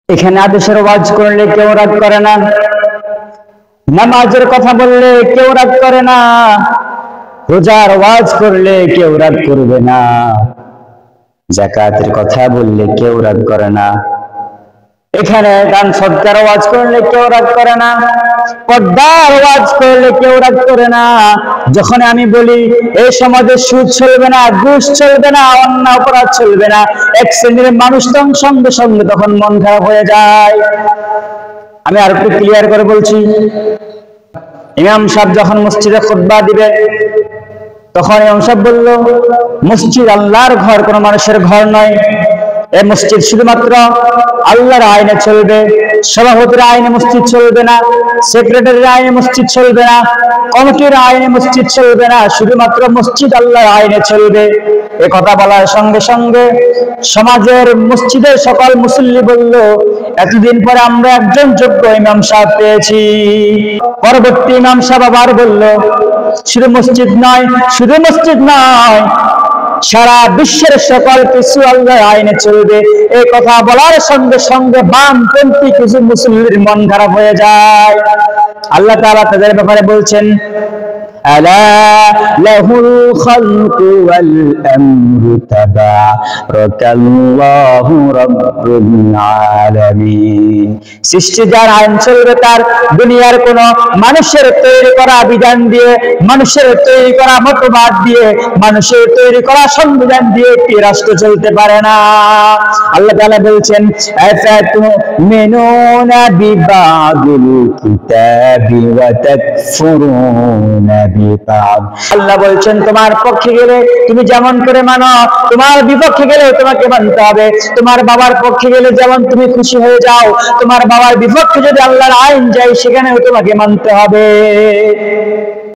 এখানে আদেশের ওয়াজ করলে কেউ রাগ করে না, নামাজের কথা বললে কেউ রাগ করে না, রোজার ওয়াজ করলে কেউ রাগ করবে না, যাকাতের কথা বললে কেউ রাগ করে না, এখানে দান সদকার ওয়াজ করলে কেউ রাগ করে না, পর্দার ওয়াজ করলে কেউ রাগ করে না। যখন আমি বলি এই সমাজে সুদ চলবে না, ঘুষ চলবে না, অন্যায় অপরাধ চলবে না, এক শ্রেণীর মানুষ সঙ্গে সঙ্গে তখন মন খারাপ হয়ে যায়। আমি আর একটু ক্লিয়ার করে বলছি, ইমাম সাহেব যখন মসজিদে খুতবা দিবে তখন ইমাম সাহেব বলল, মসজিদ আল্লাহর ঘর, কোনো মানুষের ঘর নয়। এই মসজিদ শুধুমাত্র আল্লাহর আইনে চলবে, সভাপতির আইনে মসজিদ চলবে না, সেক্রেটারির আইনে মসজিদ চলবে না, কমিটির আইনে মসজিদ চলবে না, শুধুমাত্র মসজিদ আল্লাহর আইনে চলবে। এ কথা বলার সঙ্গে সঙ্গে সমাজের মসজিদের সকল মুসল্লি বলল, এতদিন পরে আমরা একজন যোগ্য ইমাম সাহেব পেয়েছি। পরবর্তী ইমাম সাহেব আবার বলল, শুধু মসজিদ নয়, শুধু মসজিদ নয়, সারা বিশ্বের সকল কিছু আল্লাহর আইনে চলবে। এই কথা বলার সঙ্গে সঙ্গে বামপন্থী কিছু মুসল্লির মন খারাপ হয়ে যায়। আল্লাহ তাআলা তাদের ব্যাপারে বলছেন, আলা লাহুল খালকু ওয়াল আমরু তাবারাকাল্লাহু রাব্বুল আলামিন। সৃষ্টি যার আইন চলবে তার, দুনিয়ার কোন মানুষের তৈরি করা বিধান দিয়ে, মানুষের তৈরি করা মতবাদ দিয়ে, মানুষের তৈরি করা সংবিধান দিয়ে কি রাষ্ট্র চলতে পারে না। আল্লাহ তাআলা বলছেন, আফাতুমিনুনা বিবাদিল কিতাবি ওয়া তাকফুরুনা বিবাদ। আল্লাহ বলছেন, তোমার পক্ষে গেলে তুমি যেমন করে মানো, তোমার বিপক্ষে গেলে তোমাকে মানতে হবে। তোমার বাবার পক্ষে গেলে যেমন তুমি খুশি হয়ে যাও, তোমার বাবার বিপক্ষে যদি আল্লাহর আইন যায় সেখানেও তোমাকে মানতে হবে।